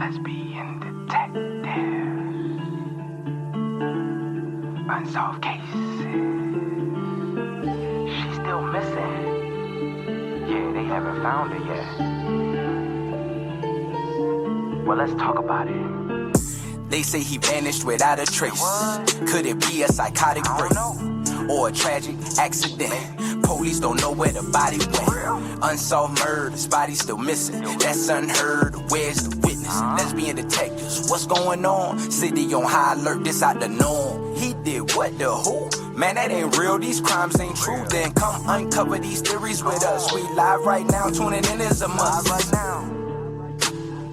Lesbian Detectives. Unsolved cases. She's still missing. Yeah, they haven't found her yet. Well, let's talk about it. They say he vanished without a trace. Could it be a psychotic break or a tragic accident? Police don't know where the body went. Unsolved murders, body still missing. That's unheard. Where's the witness? Lesbian detectives, what's going on? City on high alert, this out the norm. He did what, the who? Man, that ain't real, these crimes ain't true. Then come uncover these theories with us. We live right now, tuning in is a must. Right now,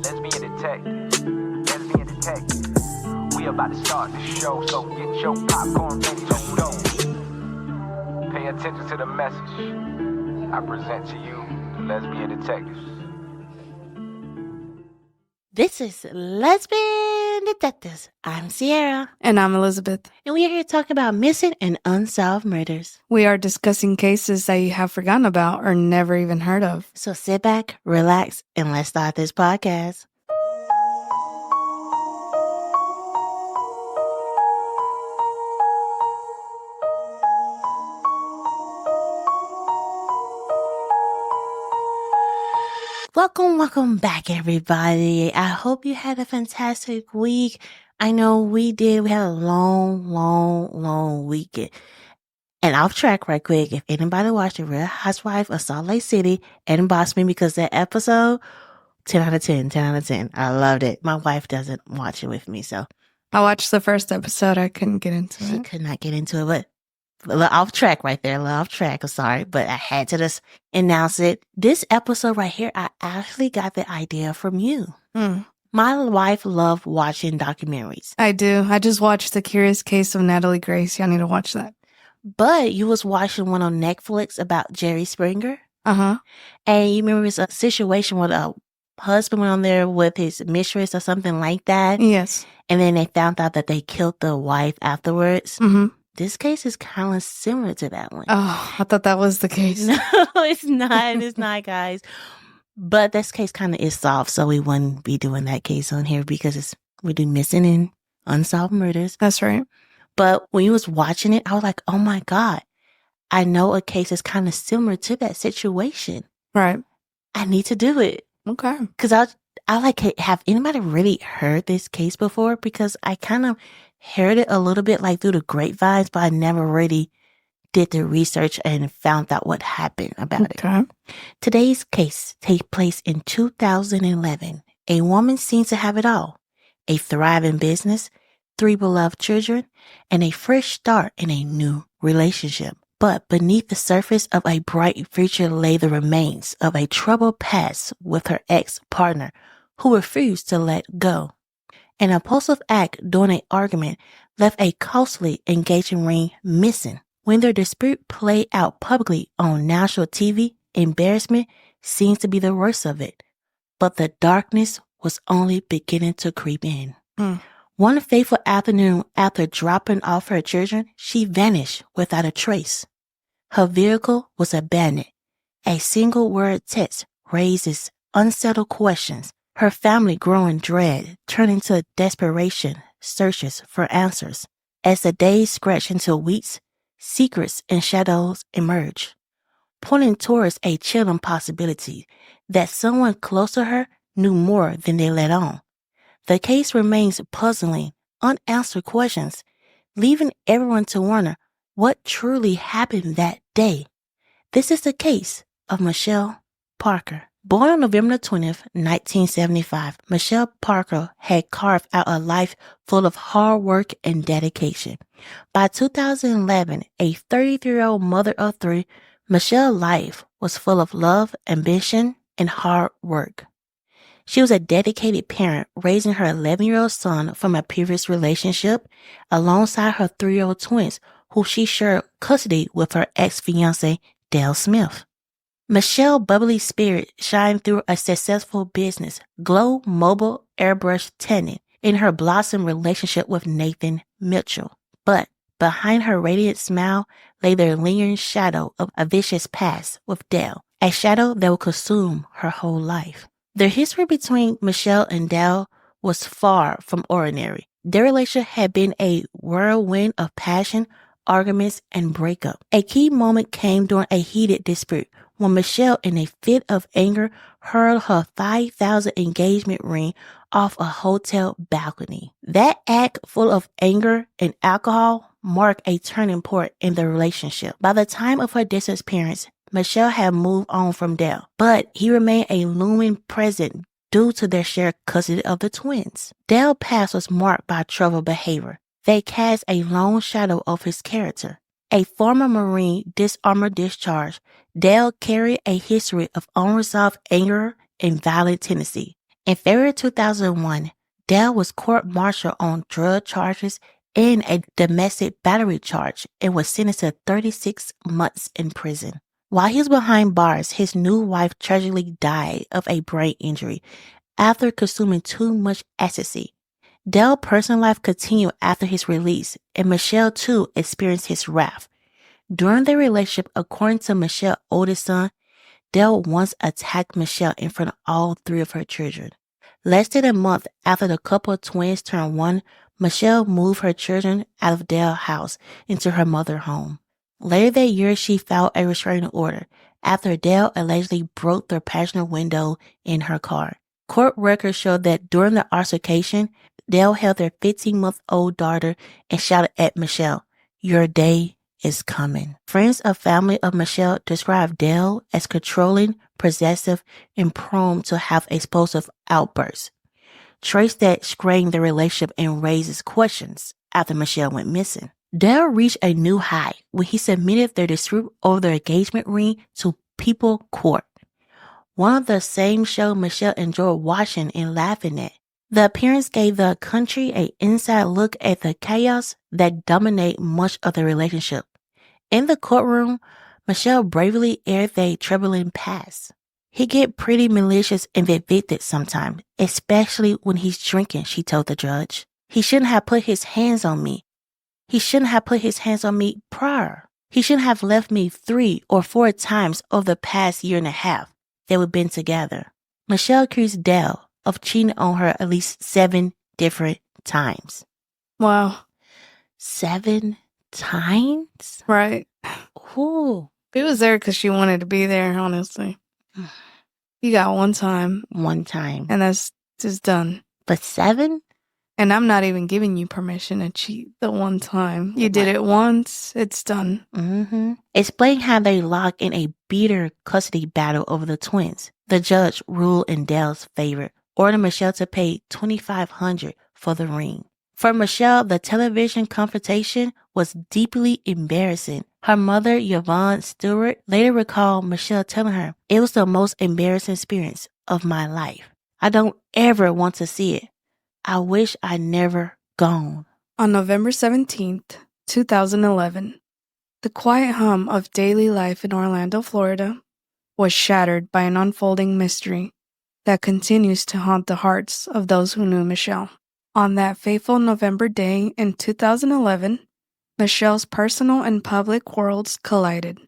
Lesbian Detectives. Lesbian Detectives. We about to start the show, so get your popcorn ready to go. Pay attention to the message I present to you, the Lesbian Detectives. This is Lesbian Detectives. I'm Sierra. And I'm Elizabeth. And we are here talking about missing and unsolved murders. We are discussing cases that you have forgotten about or never even heard of. So sit back, relax, and let's start this podcast. Welcome back, everybody. I hope you had a fantastic week. I know we did. We had a long weekend. And off track right quick, if anybody watched The Real Housewives of Salt Lake City and boss me because that episode, 10 out of 10. I loved it. My wife doesn't watch it with me, so. I watched the first episode. I couldn't get into She it. could not get into it, but a little off track right there. A little off track. I'm sorry, but I had to just announce it. This episode right here, I actually got the idea from you. My wife loved watching documentaries. I do. I just watched The Curious Case of Natalie Grace. Y'all need to watch that. But you was watching one on Netflix about Jerry Springer. Uh-huh. And you remember it's a situation where a husband went on there with his mistress or something like that. Yes. And then they found out that they killed the wife afterwards. Mm-hmm. This case is kind of similar to that one. Oh, I thought that was the case. No, it's not. It's not, guys. But this case kind of is solved, so we wouldn't be doing that case on here because we do missing and unsolved murders. That's right. But when you was watching it, I was like, oh my God, I know a case is kind of similar to that situation. Right. I need to do it. Okay. Because I like, have anybody really heard this case before? Because I kind of heard it a little bit like through the grapevines, but I never really did the research and found out what happened about it. Today's case takes place in 2011. A woman seems to have it all. A thriving business, 3 beloved children, and a fresh start in a new relationship. But beneath the surface of a bright future lay the remains of a troubled past with her ex-partner who refused to let go. An impulsive act during an argument left a costly engagement ring missing. When their dispute played out publicly on national TV, embarrassment seems to be the worst of it. But the darkness was only beginning to creep in. One fateful afternoon after dropping off her children, she vanished without a trace. Her vehicle was abandoned. A single word text raises unsettled questions. Her family growing dread, turning to desperation, searches for answers. As the days stretch into weeks, secrets and shadows emerge, pointing towards a chilling possibility that someone close to her knew more than they let on. The case remains puzzling, unanswered questions, leaving everyone to wonder what truly happened that day. This is the case of Michelle Parker. Born on November 20th, 1975, Michelle Parker had carved out a life full of hard work and dedication. By 2011, a 33-year-old mother of 3, Michelle's life was full of love, ambition, and hard work. She was a dedicated parent, raising her 11-year-old son from a previous relationship alongside her 3-year-old twins, who she shared custody with her ex-fiancé, Dale Smith. Michelle's bubbly spirit shined through a successful business, Glow Mobile Airbrush Tanning, in her blossom relationship with Nathan Mitchell. But behind her radiant smile lay the lingering shadow of a vicious past with Dale, a shadow that will consume her whole life. The history between Michelle and Dale was far from ordinary. Their relationship had been a whirlwind of passion, arguments, and breakup. A key moment came during a heated dispute when Michelle, in a fit of anger, hurled her $5,000 engagement ring off a hotel balcony. That act, full of anger and alcohol, marked a turning point in the relationship. By the time of her disappearance, Michelle had moved on from Dale, but he remained a looming presence due to their shared custody of the twins. Dale's past was marked by troubled behavior. They cast a long shadow of his character. A former Marine disarmed discharge, Dale carried a history of unresolved anger and violent tendency. In February 2001, Dale was court-martialed on drug charges and a domestic battery charge and was sentenced to 36 months in prison. While he was behind bars, his new wife tragically died of a brain injury after consuming too much ecstasy. Dale's personal life continued after his release, and Michelle too experienced his wrath. During their relationship, according to Michelle's oldest son, Dale once attacked Michelle in front of all three of her children. Less than a month after the couple of twins turned 1, Michelle moved her children out of Dale's house into her mother's home. Later that year, she filed a restraining order after Dale allegedly broke the passenger window in her car. Court records show that during the altercation, Dale held their 15-month-old daughter and shouted at Michelle, "Your day is coming." Friends and family of Michelle described Dale as controlling, possessive, and prone to have explosive outbursts, traits that strained the relationship and raises questions after Michelle went missing. Dale reached a new high when he submitted their dispute over their engagement ring to people court, one of the same show Michelle enjoyed watching and laughing at. The appearance gave the country an inside look at the chaos that dominated much of the relationship. In the courtroom, Michelle bravely aired their troubling past. "He get pretty malicious and vindictive sometimes, especially when he's drinking," she told the judge. "He shouldn't have put his hands on me. He shouldn't have put his hands on me prior. He shouldn't have left me 3 or 4 times over the past year and a half that we've been together." Michelle accused Dale of cheating on her at least 7 different times. Wow. 7 times? Right. Ooh. He was there because she wanted to be there, honestly. You got one time. One time. And that's just done. But 7? And I'm not even giving you permission to cheat the one time. You did it once, it's done. Explain how they locked in a bitter custody battle over the twins. The judge ruled in Dale's favor, ordering Michelle to pay $2,500 for the ring. For Michelle, the television confrontation was deeply embarrassing. Her mother, Yvonne Stewart, later recalled Michelle telling her, "It was the most embarrassing experience of my life. I don't ever want to see it. I wish I'd never gone." On November 17th, 2011, the quiet hum of daily life in Orlando, Florida, was shattered by an unfolding mystery that continues to haunt the hearts of those who knew Michelle. On that fateful November day in 2011, Michelle's personal and public worlds collided.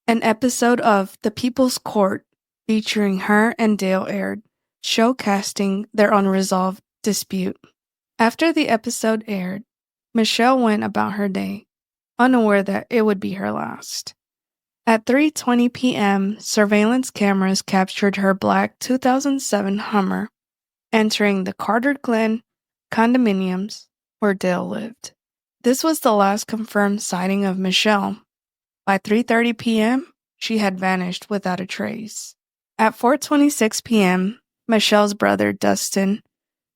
An episode of The People's Court featuring her and Dale aired, showcasing their unresolved dispute. After the episode aired, Michelle went about her day, unaware that it would be her last. At 3:20 p.m., surveillance cameras captured her black 2007 Hummer entering the Carter Glen condominiums where Dale lived. This was the last confirmed sighting of Michelle. By 3:30 p.m., she had vanished without a trace. At 4:26 p.m., Michelle's brother, Dustin,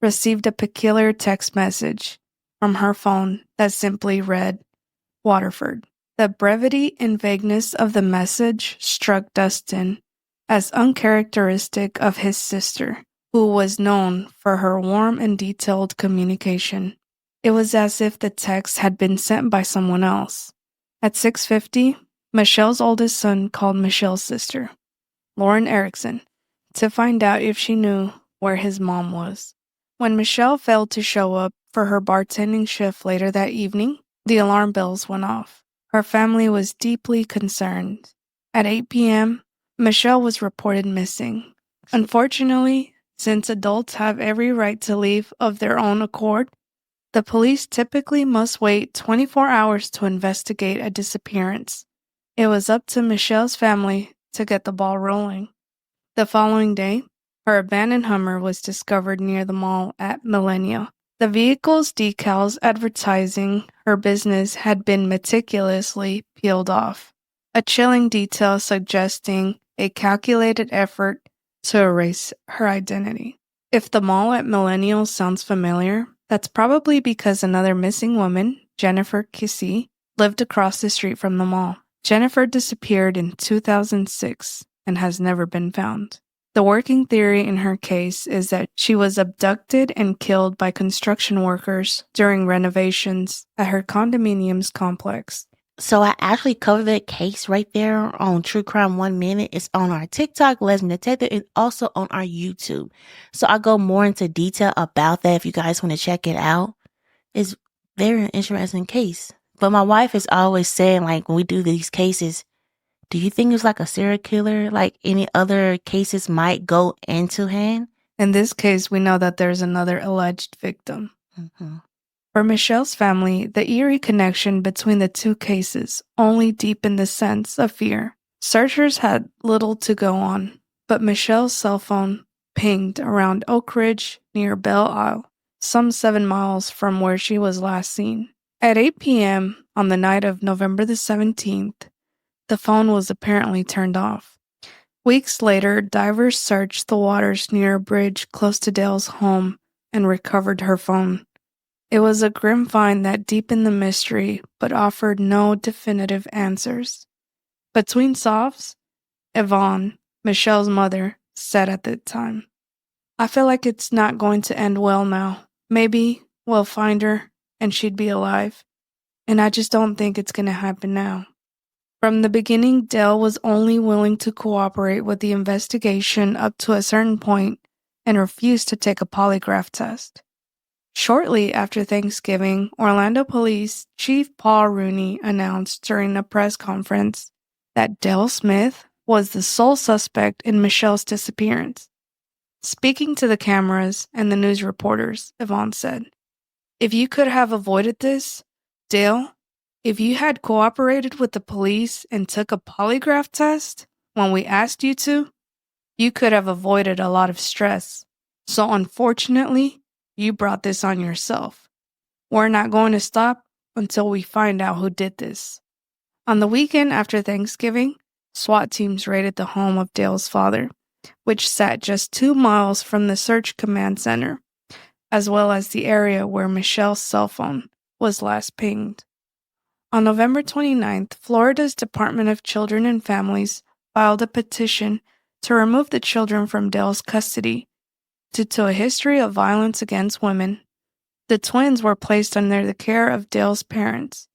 received a peculiar text message from her phone that simply read, "Waterford." The brevity and vagueness of the message struck Dustin as uncharacteristic of his sister, who was known for her warm and detailed communication. It was as if the text had been sent by someone else. At 6:50, Michelle's oldest son called Michelle's sister, Lauren Erickson, to find out if she knew where his mom was. When Michelle failed to show up for her bartending shift later that evening, the alarm bells went off. Her family was deeply concerned. At 8 p.m., Michelle was reported missing. Unfortunately, Since adults have every right to leave of their own accord, the police typically must wait 24 hours to investigate a disappearance. It was up to Michelle's family to get the ball rolling. The following day, her abandoned Hummer was discovered near the mall at Millennia. The vehicle's decals advertising her business had been meticulously peeled off, a chilling detail suggesting a calculated effort to erase her identity. If the mall at Millennial sounds familiar, that's probably because another missing woman, Jennifer Kissy, lived across the street from the mall. Jennifer disappeared in 2006 and has never been found. The working theory in her case is that she was abducted and killed by construction workers during renovations at her condominium's complex. So I actually covered that case right there on True Crime 1 Minute. It's on our TikTok, Lesbian Detective, and also on our YouTube. So I go more into detail about that if you guys want to check it out. It's very interesting case. But my wife is always saying, like, when we do these cases, do you think it's like a serial killer, like any other cases might go into hand? In this case, we know that there's another alleged victim. Mm-hmm. For Michelle's family, the eerie connection between the two cases only deepened the sense of fear. Searchers had little to go on, but Michelle's cell phone pinged around Oak Ridge near Belle Isle, some 7 miles from where she was last seen. At 8 p.m. on the night of November the 17th, the phone was apparently turned off. Weeks later, divers searched the waters near a bridge close to Dale's home and recovered her phone. It was a grim find that deepened the mystery but offered no definitive answers. Between sobs, Yvonne, Michelle's mother, said at the time, "I feel like it's not going to end well now. Maybe we'll find her and she'd be alive. And I just don't think it's going to happen now." From the beginning, Dale was only willing to cooperate with the investigation up to a certain point and refused to take a polygraph test. Shortly after Thanksgiving, Orlando Police Chief Paul Rooney announced during a press conference that Dale Smith was the sole suspect in Michelle's disappearance. Speaking to the cameras and the news reporters, Yvonne said, "If you could have avoided this, Dale, if you had cooperated with the police and took a polygraph test when we asked you to, you could have avoided a lot of stress. So unfortunately, you brought this on yourself. We're not going to stop until we find out who did this." On the weekend after Thanksgiving, SWAT teams raided the home of Dale's father, which sat just 2 miles from the search command center, as well as the area where Michelle's cell phone was last pinged. On November 29th, Florida's Department of Children and Families filed a petition to remove the children from Dale's custody due to a history of violence against women. The twins were placed under the care of Dale's parents.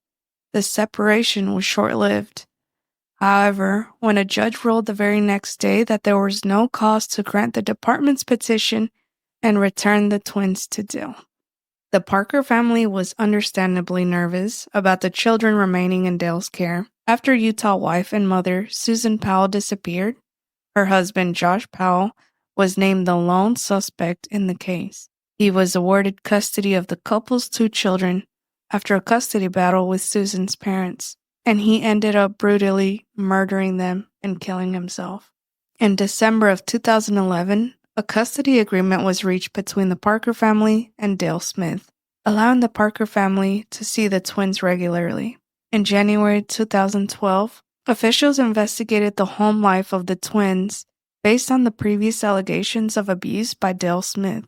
The separation was short-lived. However, when a judge ruled the very next day that there was no cause to grant the department's petition and return the twins to Dale. The Parker family was understandably nervous about the children remaining in Dale's care. After Utah wife and mother Susan Powell disappeared, her husband Josh Powell was named the lone suspect in the case. He was awarded custody of the couple's 2 children after a custody battle with Susan's parents, and he ended up brutally murdering them and killing himself. In December of 2011, a custody agreement was reached between the Parker family and Dale Smith, allowing the Parker family to see the twins regularly. In January 2012, officials investigated the home life of the twins based on the previous allegations of abuse by Dale Smith.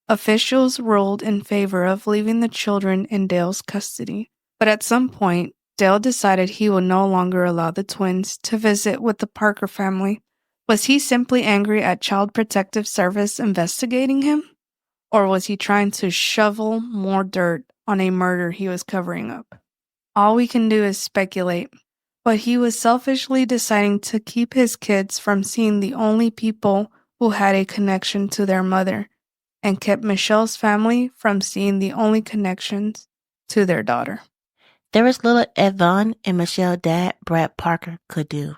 Officials ruled in favor of leaving the children in Dale's custody, but at some point, Dale decided he would no longer allow the twins to visit with the Parker family. Was he simply angry at Child Protective Service investigating him? Or was he trying to shovel more dirt on a murder he was covering up? All we can do is speculate, but he was selfishly deciding to keep his kids from seeing the only people who had a connection to their mother, and kept Michelle's family from seeing the only connections to their daughter. There was little Yvonne and Michelle's dad, Brad Parker, could do.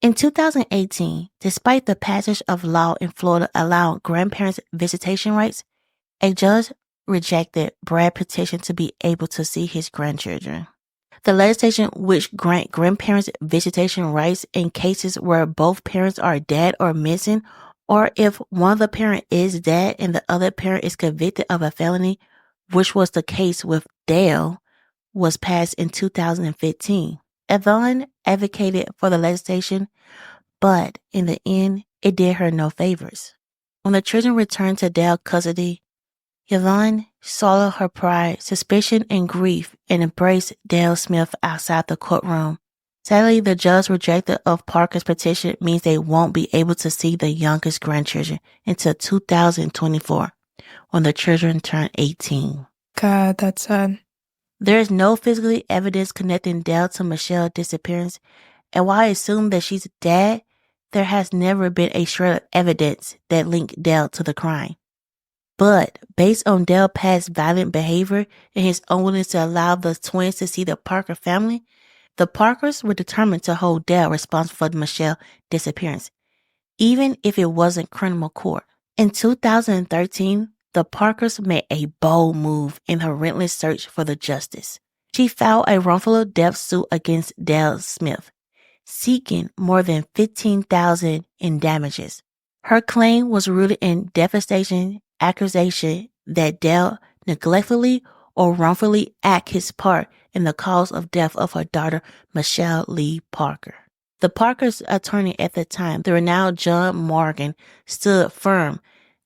In 2018, despite the passage of law in Florida allowing grandparents visitation rights, a judge rejected Brad's petition to be able to see his grandchildren. The legislation which grant grandparents visitation rights in cases where both parents are dead or missing, or if one of the parents is dead and the other parent is convicted of a felony, which was the case with Dale, was passed in 2015. Yvonne advocated for the legislation, but in the end, it did her no favors. When the children returned to Dale custody, Yvonne swallowed her pride, suspicion, and grief and embraced Dale Smith outside the courtroom. Sadly, the judge's rejection of Parker's petition means they won't be able to see the youngest grandchildren until 2024, when the children turn 18. God, that's sad. There is no physical evidence connecting Dale to Michelle's disappearance, and while I assume that she's dead, there has never been a shred of evidence that linked Dale to the crime. But based on Dale's past violent behavior and his unwillingness to allow the twins to see the Parker family, the Parkers were determined to hold Dale responsible for Michelle's disappearance, even if it wasn't criminal court. In 2013, the Parkers made a bold move in her relentless search for the justice. She filed a wrongful death suit against Dale Smith, seeking more than $15,000 in damages. Her claim was rooted in devastation accusation that Dale neglectfully or wrongfully acted his part in the cause of death of her daughter, Michelle Lee Parker. The Parker's attorney at the time, the renowned John Morgan, stood firm,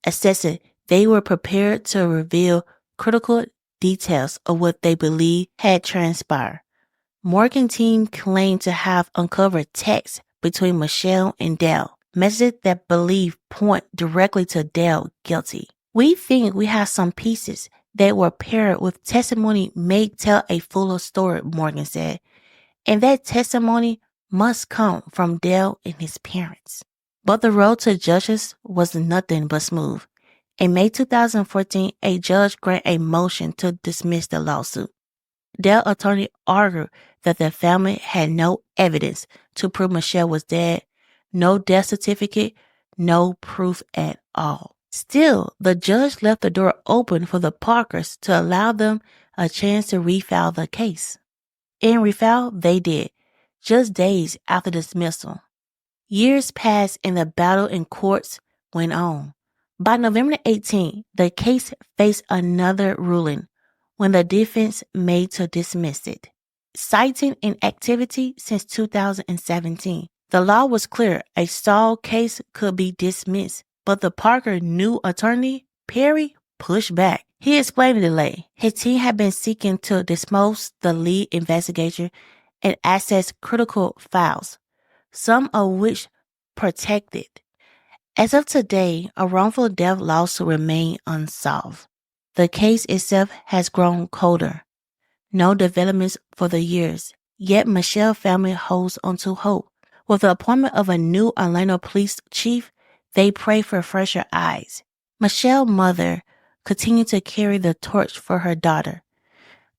assessing they were prepared to reveal critical details of what they believed had transpired. Morgan's team claimed to have uncovered texts between Michelle and Dale, messages that believed point directly to Dale guilty. We think we have some pieces that were paired with testimony may tell a fuller story, Morgan said, and that testimony must come from Dale and his parents. But the road to justice was nothing but smooth. In May 2014, a judge granted a motion to dismiss the lawsuit. Dale's attorney argued that the family had no evidence to prove Michelle was dead, no death certificate, no proof at all. Still, the judge left the door open for the Parkers to allow them a chance to refile the case. And refile they did, just days after dismissal. Years passed and the battle in courts went on. By November 18, the case faced another ruling when the defense made to dismiss it, citing inactivity since 2017. The law was clear, a stalled case could be dismissed, but the Parker new attorney, Perry, pushed back. He explained the delay. His team had been seeking to dispose the lead investigator and access critical files, some of which protected. As of today, a wrongful death lawsuit remains unsolved. The case itself has grown colder. No developments for the years, yet Michelle's family holds onto hope. With the appointment of a new Orlando police chief, they pray for fresher eyes. Michelle's mother continued to carry the torch for her daughter.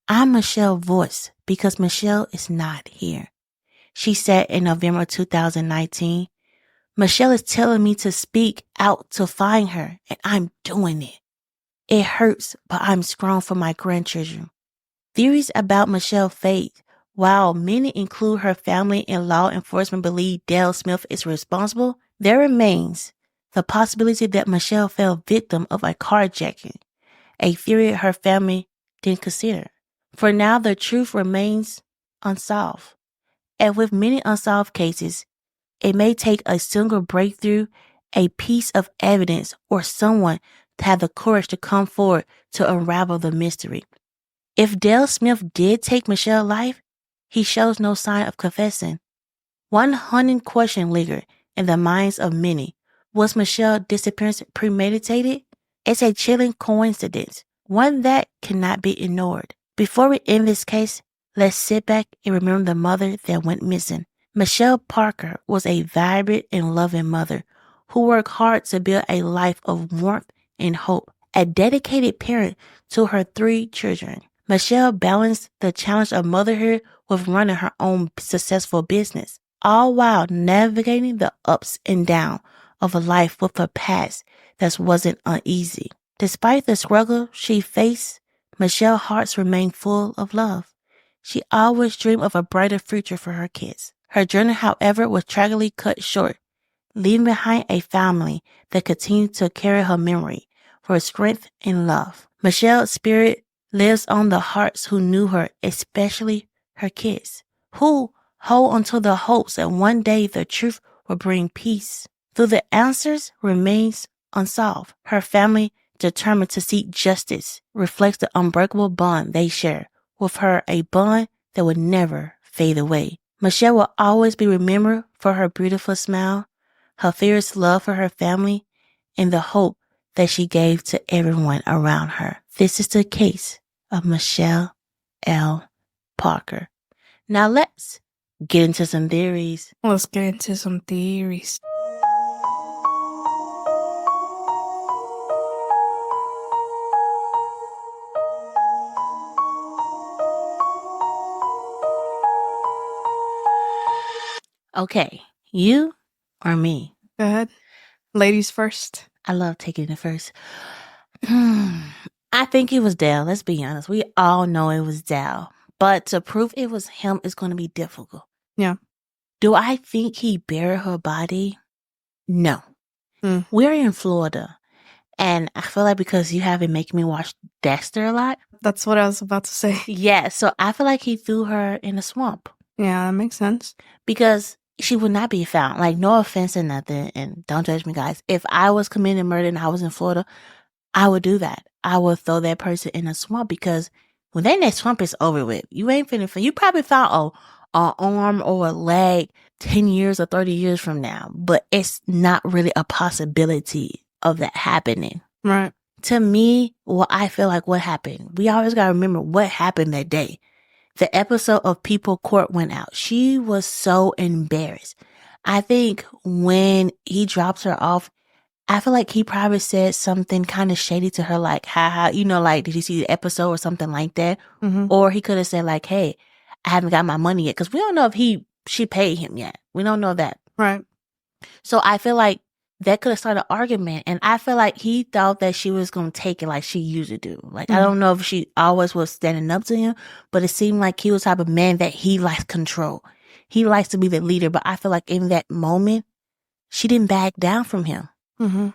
I'm Michelle's voice because Michelle is not here, she said in November 2019. Michelle is telling me to speak out to find her, and I'm doing it. It hurts, but I'm strong for my grandchildren. Theories about Michelle's fate, while many include her family and law enforcement believe Dale Smith is responsible, there remains the possibility that Michelle fell victim of a carjacking, a theory her family didn't consider. For now, the truth remains unsolved. And with many unsolved cases, it may take a single breakthrough, a piece of evidence, or someone to have the courage to come forward to unravel the mystery. If Dale Smith did take Michelle's life, he shows no sign of confessing. One haunting question lingered in the minds of many. Was Michelle's disappearance premeditated? It's a chilling coincidence, one that cannot be ignored. Before we end this case, let's sit back and remember the mother that went missing. Michelle Parker was a vibrant and loving mother who worked hard to build a life of warmth and hope, a dedicated parent to her 3 children. Michelle balanced the challenge of motherhood with running her own successful business, all while navigating the ups and downs of a life with a past that wasn't uneasy. Despite the struggle she faced, Michelle's heart remained full of love. She always dreamed of a brighter future for her kids. Her journey, however, was tragically cut short, leaving behind a family that continued to carry her memory for strength and love. Michelle's spirit lives on the hearts who knew her, especially her kids, who hold onto the hopes that one day the truth will bring peace. Though the answers remains unsolved, her family, determined to seek justice, reflects the unbreakable bond they share with her, a bond that will never fade away. Michelle will always be remembered for her beautiful smile, her fierce love for her family, and the hope that she gave to everyone around her. This is the case of Michelle L. Parker. Now let's get into some theories. Let's get into some theories. Okay, you or me? Go ahead. Ladies first. I love taking it first. I think it was Dale. Let's be honest. We all know it was Dale. But to prove it was him is going to be difficult. Yeah. Do I think he buried her body? No. We're in Florida. And I feel like because you have been making me watch Dexter a lot. That's what I was about to say. Yeah. So I feel like he threw her in a swamp. Yeah, that makes sense. Because she would not be found. Like, no offense or nothing. And don't judge me, guys. If I was committing murder and I was in Florida, I would do that. I would throw that person in a swamp because when they in that swamp, it's over with. You ain't finna. You probably found an arm or a leg 10 years or 30 years from now, but it's not really a possibility of that happening. Right. To me, I feel like what happened, we always got to remember what happened that day. The episode of People Court went out. She was so embarrassed. I think when he drops her off, I feel like he probably said something kind of shady to her, like, haha, like, did you see the episode or something like that? Mm-hmm. Or he could have said, like, hey, I haven't got my money yet. Because we don't know if she paid him yet. We don't know that. Right. So I feel like that could have started an argument. And I feel like he thought that she was going to take it like she usually do. Like, I don't know if she always was standing up to him, but it seemed like he was the type of man that he likes control. He likes to be the leader. But I feel like in that moment, she didn't back down from him. Mm-hmm.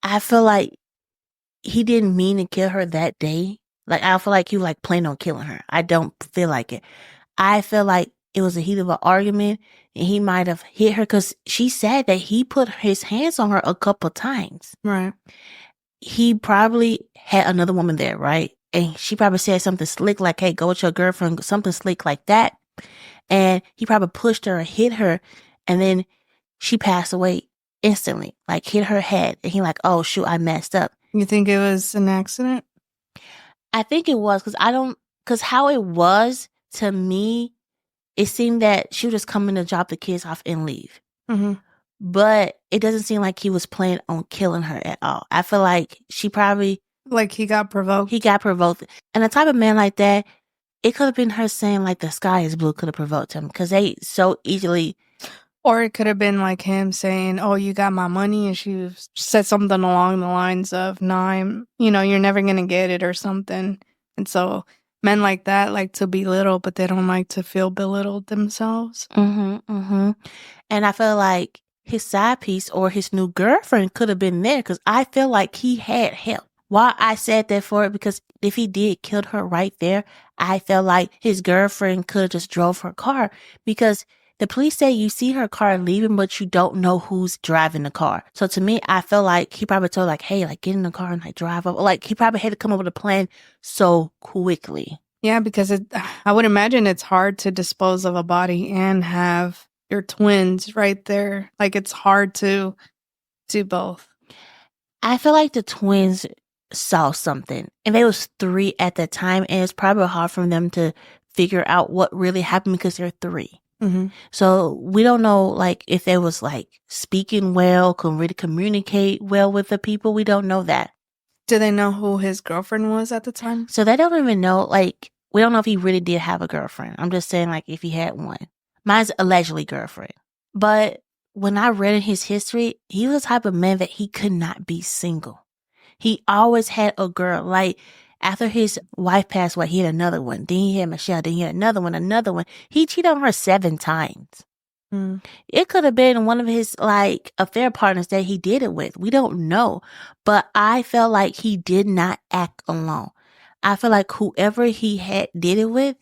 I feel like he didn't mean to kill her that day. Like, I feel like he like planned on killing her. I don't feel like it. I feel like it was a heat of an argument and he might have hit her because she said that he put his hands on her a couple times. Right. He probably had another woman there, right? And she probably said something slick like, hey, go with your girlfriend, something slick like that. And he probably pushed her and hit her. And then she passed away instantly, like hit her head. And he like, oh, shoot, I messed up. You think it was an accident? I think it was because how it was to me, it seemed that she was just coming to drop the kids off and leave. Mm-hmm. But it doesn't seem like he was planning on killing her at all. I feel like she probably... Like he got provoked? He got provoked. And a type of man like that, it could have been her saying like the sky is blue could have provoked him because they so easily... Or it could have been like him saying, oh, you got my money. And she said something along the lines of, no, you're never going to get it or something. And so men like that like to belittle, but they don't like to feel belittled themselves. Mm-hmm, mm-hmm. And I feel like his side piece or his new girlfriend could have been there because I feel like he had help. Why I said that for it, because if he did kill her right there, I felt like his girlfriend could have just drove her car because the police say you see her car leaving, but you don't know who's driving the car. So to me, I feel like he probably told like, hey, like get in the car and like drive up. Like he probably had to come up with a plan so quickly. Yeah, because I would imagine it's hard to dispose of a body and have your twins right there. Like it's hard to do both. I feel like the twins saw something and they was 3 at the time. And it's probably hard for them to figure out what really happened because they're 3. Mm-hmm. So we don't know like if they was like speaking well, can really communicate well with the people. We don't know that. Do they know who his girlfriend was at the time? So they don't even know, like, we don't know if he really did have a girlfriend. I'm just saying like if he had one. Mine's allegedly girlfriend. But when I read his history, he was the type of man that he could not be single. He always had a girl. Like, after his wife passed away, he had another one. Then he had Michelle. Then he had another one. He cheated on her 7 times. It could have been one of his, like, affair partners that he did it with. We don't know. But I felt like he did not act alone. I feel like whoever he had did it with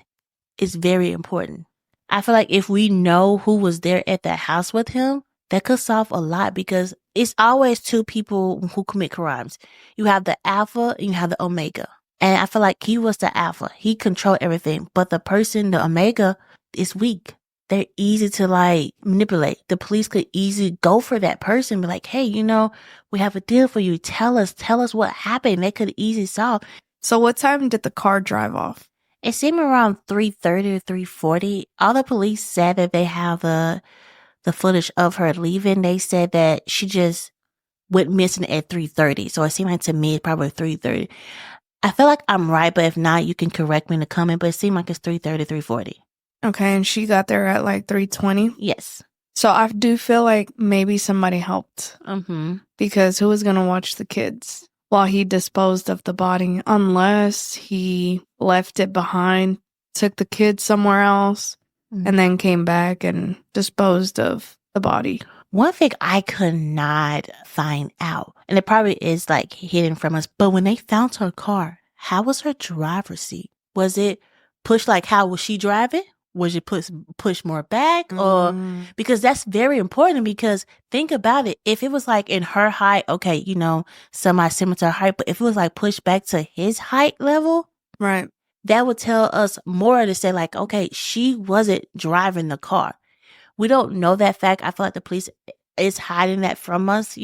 is very important. I feel like if we know who was there at that house with him, that could solve a lot, because it's always 2 people who commit crimes. You have the alpha and you have the omega. And I feel like he was the alpha. He controlled everything. But the person, the omega, is weak. They're easy to, like, manipulate. The police could easily go for that person, be like, hey, we have a deal for you. Tell us what happened. They could easily solve. So what time did the car drive off? It seemed around 3:30 or 3:40. All the police said that they have the footage of her leaving. They said that she just went missing at 3:30. So it seemed like to me it's probably 3:30. I feel like I'm right, but if not, you can correct me in the comment. But it seemed like it's 3:30, 3:40. Okay, and she got there at like 3:20? Yes. So I do feel like maybe somebody helped. Mm-hmm. Because who was going to watch the kids while he disposed of the body? Unless he left it behind, took the kids somewhere else, and then came back and disposed of the body. One thing I could not find out, and it probably is like hidden from us, but when they found her car, how was her driver's seat? Was it pushed, like how was she driving? Was it push more back? Or because that's very important, because think about it. If it was like in her height, okay, somebody similar to her height, but if it was like pushed back to his height level, right, that would tell us more to say like, okay, she wasn't driving the car. We don't know that fact. I feel like the police is hiding that from us,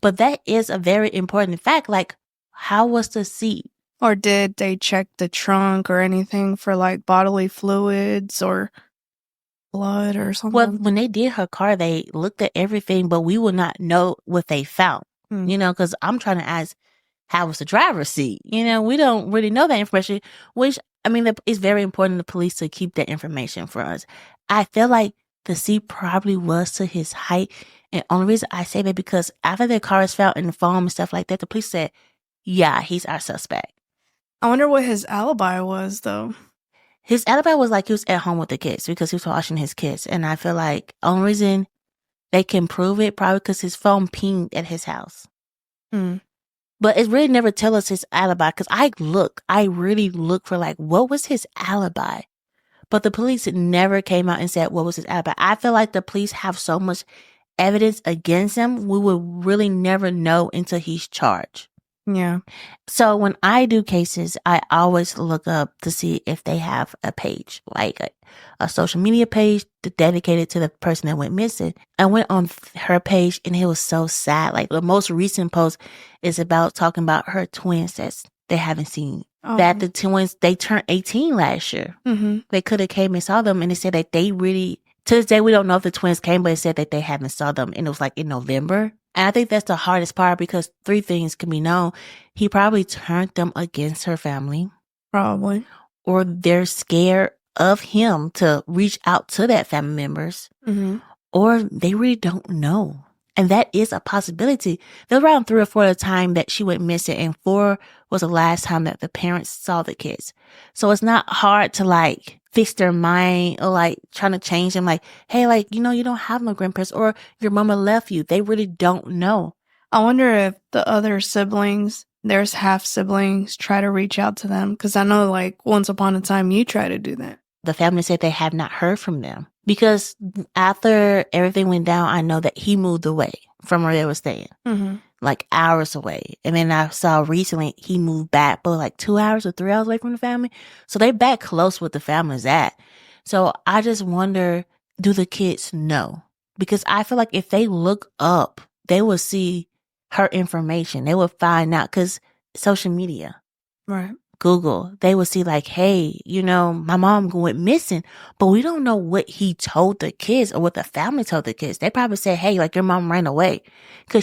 but that is a very important fact. Like, how was the seat? Or did they check the trunk or anything for like bodily fluids or blood or something? Well, when they did her car, they looked at everything, but we will not know what they found, because I'm trying to ask, how was the driver's seat? We don't really know that information, which, I mean, it's very important to the police to keep that information for us. I feel like the seat probably was to his height. And only reason I say that because after their car is found in the foam and stuff like that, the police said, yeah, he's our suspect. I wonder what his alibi was, though. His alibi was like he was at home with the kids because he was watching his kids. And I feel like the only reason they can prove it probably because his phone pinged at his house. But it really never tell us his alibi, because I really look for like, what was his alibi? But the police never came out and said what was his alibi. I feel like the police have so much evidence against him, we will really never know until he's charged. Yeah. So when I do cases, I always look up to see if they have a page, like a social media page dedicated to the person that went missing. I went on her page and it was so sad. Like the most recent post is about talking about her twins that they haven't seen. Oh. That the twins, they turned 18 last year. They could have came and saw them, and they said that they really, to this day, we don't know if the twins came, but it said that they haven't saw them. And it was like in November. And I think that's the hardest part, because 3 things can be known. He probably turned them against her family. Probably. Or they're scared of him to reach out to that family members. Or they really don't know. And that is a possibility. There were around 3 or 4 at a time that she went missing, and 4 was the last time that the parents saw the kids. So it's not hard to like fix their mind or like trying to change them. Like, hey, like, you don't have no grandparents, or your mama left you. They really don't know. I wonder if the other siblings, there's half siblings, try to reach out to them. Because I know like once upon a time you try to do that. The family said they have not heard from them. Because after everything went down, I know that he moved away from where they were staying. Like hours away. And then I saw recently he moved back, but like 2 hours or 3 hours away from the family. So they back close with the family's at. So I just wonder, do the kids know? Because I feel like if they look up, they will see her information. They will find out, because social media. Right. Google, they would see like, hey, my mom went missing, but we don't know what he told the kids or what the family told the kids. They probably said, hey, like your mom ran away.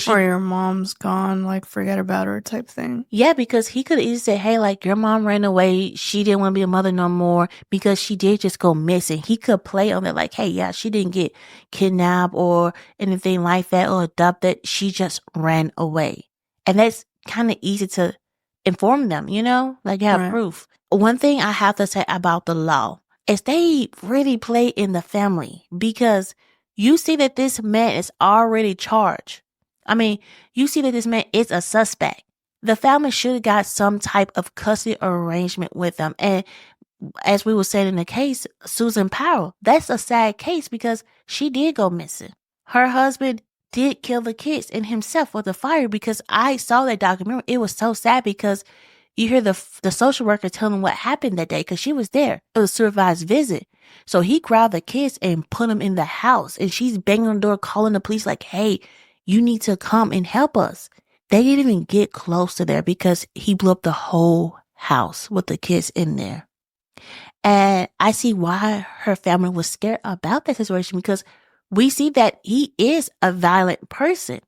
Or your mom's gone, like forget about her type thing. Yeah, because he could easily say, hey, like your mom ran away. She didn't want to be a mother no more because she did just go missing. He could play on that like, hey, yeah, she didn't get kidnapped or anything like that or adopted. She just ran away. And that's kind of easy to inform them, like you have Right. proof. One thing I have to say about the law is they really play in the family because you see that this man is already charged. I mean, you see that this man is a suspect. The family should have got some type of custody arrangement with them. And as we were saying in the case, Susan Powell, that's a sad case because she did go missing. Her husband did kill the kids and himself with a fire because I saw that documentary. It was so sad because you hear the social worker telling what happened that day because she was there. It was a supervised visit. So he grabbed the kids and put them in the house. And she's banging on the door, calling the police like, hey, you need to come and help us. They didn't even get close to there because he blew up the whole house with the kids in there. And I see why her family was scared about that situation because we see that he is a violent person.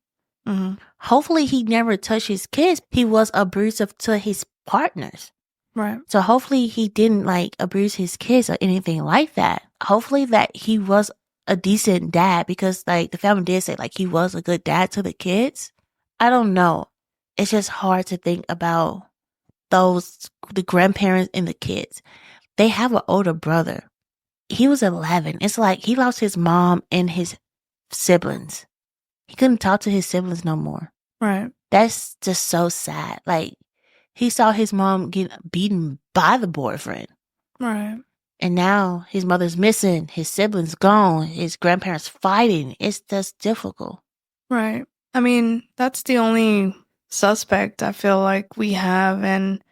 Mm-hmm. Hopefully he never touched his kids. He was abusive to his partners. Right. So hopefully he didn't like abuse his kids or anything like that. Hopefully that he was a decent dad because like the family did say like he was a good dad to the kids. I don't know. It's just hard to think about the grandparents and the kids. They have an older brother. He was 11. It's like he lost his mom and his siblings. He couldn't talk to his siblings no more. Right. That's just so sad. Like he saw his mom get beaten by the boyfriend. Right. And now his mother's missing, his siblings gone, his grandparents fighting. It's just difficult. Right. I mean, that's the only suspect I feel like we have, and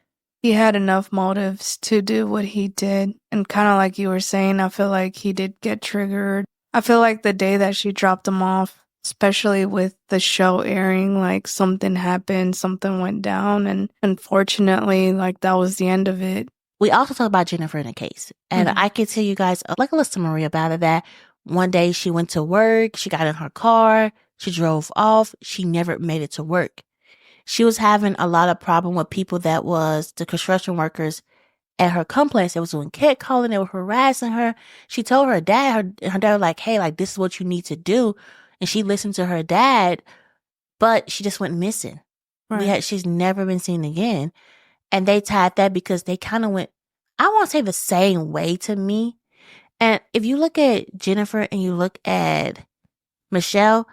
he had enough motives to do what he did. And kind of like you were saying, I feel like he did get triggered. I feel like the day that she dropped him off, especially with the show airing, like something happened, something went down, and unfortunately, like that was the end of it. We also talk about Jennifer in the case. And I can tell you guys like a little summary about it that one day she went to work, she got in her car, she drove off, she never made it to work. She was having a lot of problem with people that was the construction workers at her complex. They was doing catcalling, they were harassing her. She told her dad, her dad was like, hey, like this is what you need to do. And she listened to her dad, but she just went missing. Right. She's never been seen again. And they tied that because they kind of went, I won't say the same way to me. And if you look at Jennifer and you look at Michelle,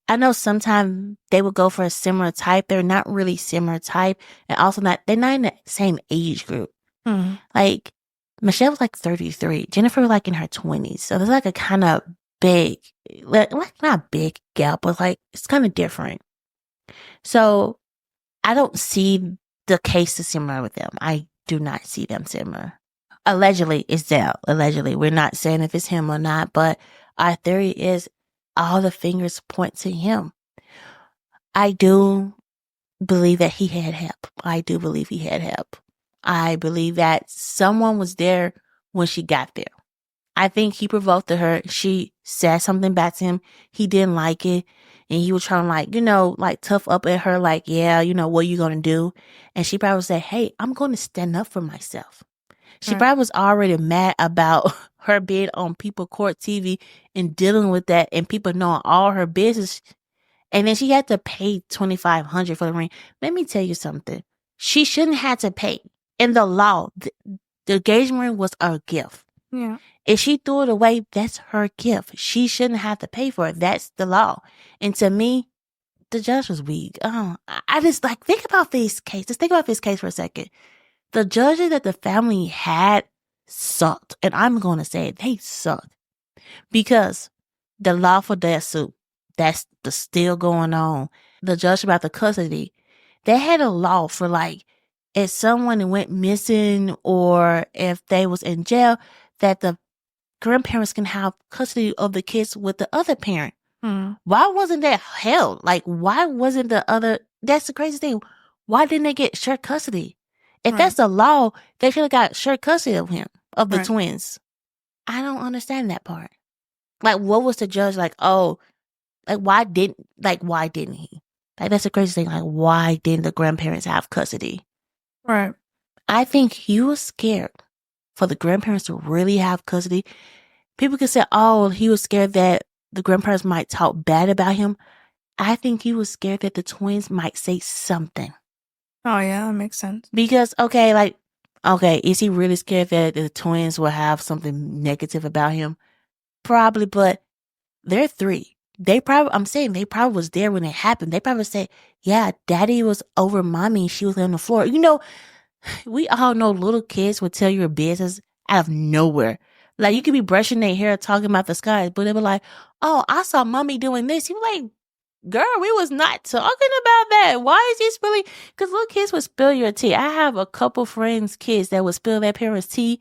I know sometimes they would go for a similar type. They're not really similar type. And also they're not in the same age group. Mm. Like Michelle was like 33. Jennifer was like in her 20s. So there's like a kind of big, like not big gap, but like it's kind of different. So I don't see the cases similar with them. I do not see them similar. Allegedly, it's them. Allegedly. We're not saying if it's him or not, but our theory is all the fingers point to him. I do believe that he had help. I do believe he had help. I believe that someone was there when she got there. I think he provoked her. She said something back to him. He didn't like it. And he was trying to like tough up at her, like, yeah, what are you going to do? And she probably said, hey, I'm going to stand up for myself. She probably was already mad about her being on People Court TV and dealing with that and people knowing all her business. And then she had to pay $2,500 for the ring. Let me tell you something. She shouldn't have to pay. In the law, the engagement ring was a gift. Yeah. If she threw it away, that's her gift. She shouldn't have to pay for it. That's the law. And to me, the judge was weak. I just think about this case. Just think about this case for a second. The judges that the family had sucked. And I'm going to say it, they sucked. Because the lawful death suit, that's still going on. The judge about the custody, they had a law for if someone went missing or if they was in jail, that the grandparents can have custody of the kids with the other parent. Why wasn't that held? Why wasn't the other? That's the crazy thing. Why didn't they get shared custody? If that's the law, they should have got shared custody of him, of the Right. twins. I don't understand that part. Like, what was the judge like? Oh, like why didn't he? Like, that's the crazy thing. Like, why didn't the grandparents have custody? Right. I think he was scared for the grandparents to really have custody. People could say, oh, he was scared that the grandparents might talk bad about him. I think he was scared that the twins might say something. Oh, yeah, that makes sense. Because, is he really scared that the twins will have something negative about him? Probably, but they're 3. They probably was there when it happened. They probably said, yeah, daddy was over mommy. She was on the floor. You know, we all know little kids would tell your business out of nowhere. Like, you could be brushing their hair talking about the skies, but they were like, oh, I saw mommy doing this. You were like, girl, we was not talking about that. Why is he spilling? Because little kids would spill your tea. I have a couple friends' kids that would spill their parents' tea,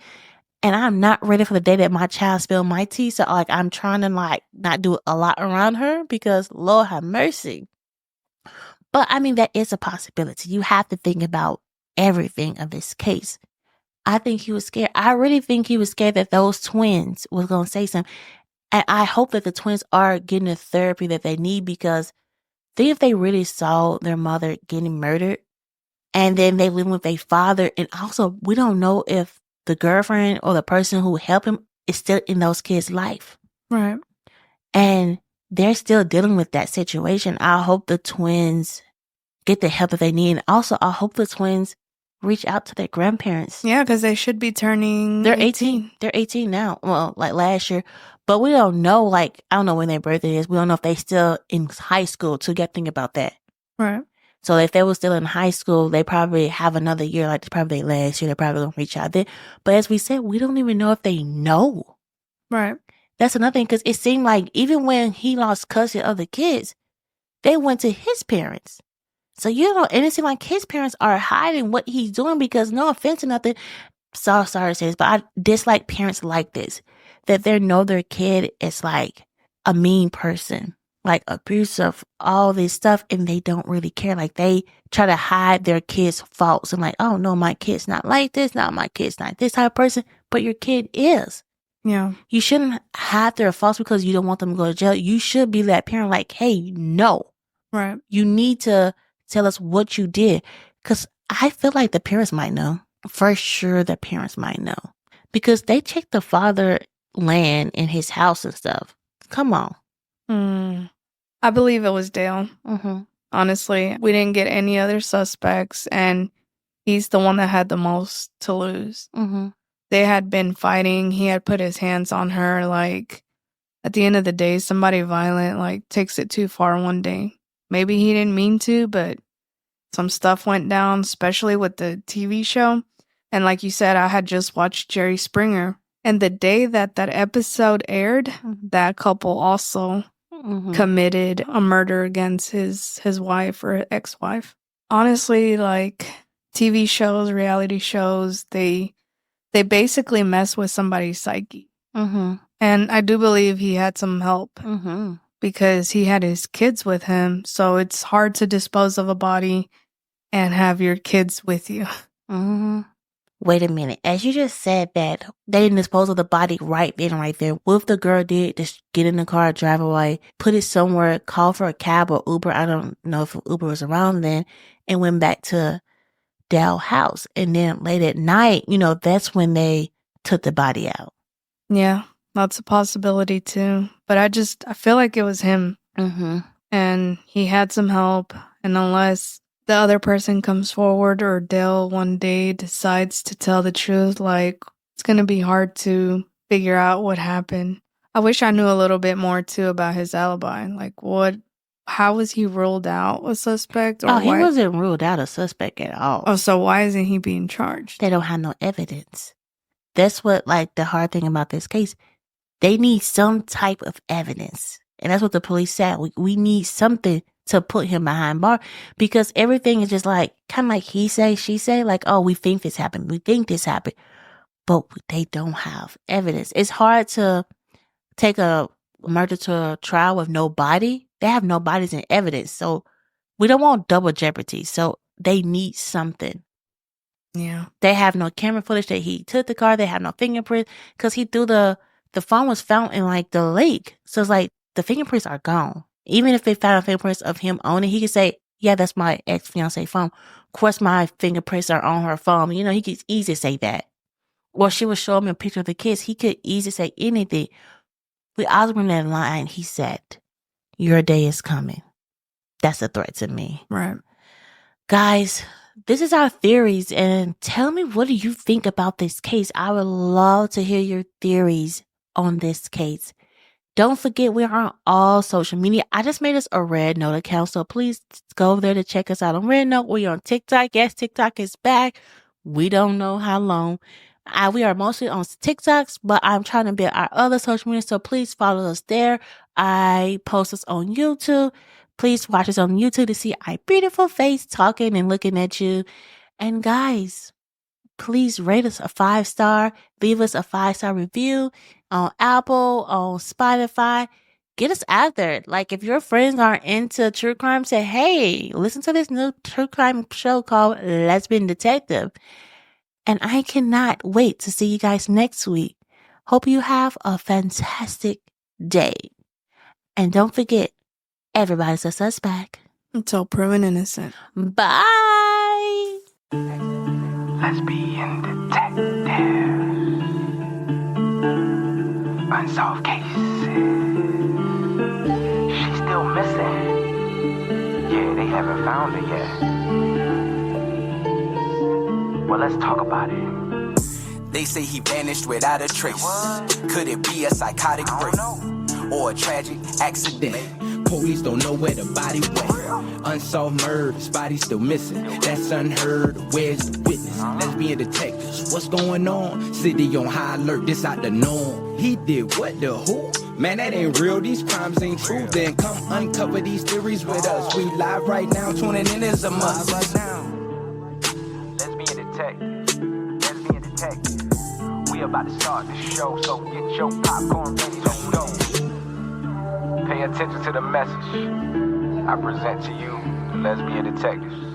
and I'm not ready for the day that my child spilled my tea. So, like, I'm trying to, like, not do a lot around her because, Lord have mercy. But, I mean, that is a possibility. You have to think about everything of this case. I think he was scared. I really think he was scared that those twins was going to say something. And I hope that the twins are getting the therapy that they need, because think if they really saw their mother getting murdered and then they live with a father. And also, we don't know if the girlfriend or the person who helped him is still in those kids' life. Right. And they're still dealing with that situation. I hope the twins get the help that they need. And also, I hope the twins reach out to their grandparents. Yeah, because they should be turning They're 18. They're 18 now. Well, like last year. But we don't know, like, I don't know when their birthday is. We don't know if they still in high school. So you got to think about that. Right. So if they were still in high school, they probably have another year, like probably their last year. They're probably going to reach out there. But as we said, we don't even know if they know. Right. That's another thing, because it seemed like even when he lost custody of the kids, they went to his parents. So, and it seemed like his parents are hiding what he's doing, because no offense or nothing, sorry to say this, but I dislike parents like this, that they know their kid is like a mean person, like abusive, all this stuff, and they don't really care. Like, they try to hide their kids' faults and like, oh no, my kid's not like this, my kid's not this type of person, but your kid is. Yeah. You shouldn't hide their faults because you don't want them to go to jail. You should be that parent like, hey, no. Right. You need to tell us what you did. Because I feel like the parents might know. For sure, the parents might know. Because they checked the father land in his house and stuff. Come on. I believe it was Dale. Mm-hmm. Honestly, we didn't get any other suspects, and he's the one that had the most to lose. Mm-hmm. They had been fighting. He had put his hands on her. Like, at the end of the day, somebody violent, like, takes it too far one day. Maybe he didn't mean to, but some stuff went down, especially with the TV show. And like you said, I had just watched Jerry Springer. And the day that episode aired, that couple also committed a murder against his wife or ex-wife. Honestly, like, TV shows, reality shows, they basically mess with somebody's psyche. And I do believe he had some help because he had his kids with him. So it's hard to dispose of a body and have your kids with you. Wait a minute. As you just said that they didn't dispose of the body right then and right there. What if the girl did just get in the car, drive away, put it somewhere, call for a cab or Uber? I don't know if Uber was around then, and went back to Dale's house. And then late at night, that's when they took the body out. Yeah, that's a possibility too. But I feel like it was him. And he had some help. And unless the other person comes forward or Dale one day decides to tell the truth, like, it's going to be hard to figure out what happened. I wish I knew a little bit more too about his alibi. Like, how was he ruled out a suspect? He wasn't ruled out a suspect at all. Oh, so why isn't he being charged? They don't have no evidence. That's what, like, the hard thing about this case. They need some type of evidence. And that's what the police said. We need something to put him behind bar, because everything is just like, kind of like he say, she say, like, oh, we think this happened. We think this happened. But they don't have evidence. It's hard to take a murder to a trial with no body. They have no bodies in evidence. So we don't want double jeopardy. So they need something. Yeah. They have no camera footage that he took the car. They have no fingerprints because he threw the phone was found in like the lake. So it's like the fingerprints are gone. Even if they found fingerprints of him owning, he could say, yeah, that's my ex-fiancé phone. Of course, my fingerprints are on her phone. You know, he could easily say that. Or she would show him a picture of the kids. He could easily say anything. With Osborne in that line, he said, your day is coming. That's a threat to me. Right. Guys, this is our theories, and tell me, what do you think about this case? I would love to hear your theories on this case. Don't forget, we're on all social media. I just made us a Red Note account, so please go over there to check us out on Red Note. We're on TikTok. Yes, TikTok is back. We don't know how long. We are mostly on TikToks, but I'm trying to build our other social media, so please follow us there. I post us on YouTube. Please watch us on YouTube to see our beautiful face talking and looking at you. And guys, please rate us a 5-star. Leave us a 5-star review on Apple, on Spotify. Get us out there. Like, if your friends aren't into true crime, say, hey, listen to this new true crime show called Lesbian Detective. And I cannot wait to see you guys next week. Hope you have a fantastic day. And don't forget, everybody's a suspect Until proven innocent. Bye. Lesbian Detectives. Unsolved cases. She's still missing. Yeah, they haven't found her yet. Well, let's talk about it. They say he vanished without a trace. Could it be a psychotic break or a tragic accident? Police don't know where the body went. Unsolved murders, body still missing. That's unheard. Where's the witness? Lesbian detectives, what's going on? City on high alert, this out the norm. He did what, the who? Man, that ain't real, these crimes ain't true. Then come uncover these theories with us. We live right now, tuning in is a must. Lesbian Detectives. Lesbian Detectives. We about to start the show, so get your popcorn ready to go. Pay attention to the message I present to you, the Lesbian Detectives.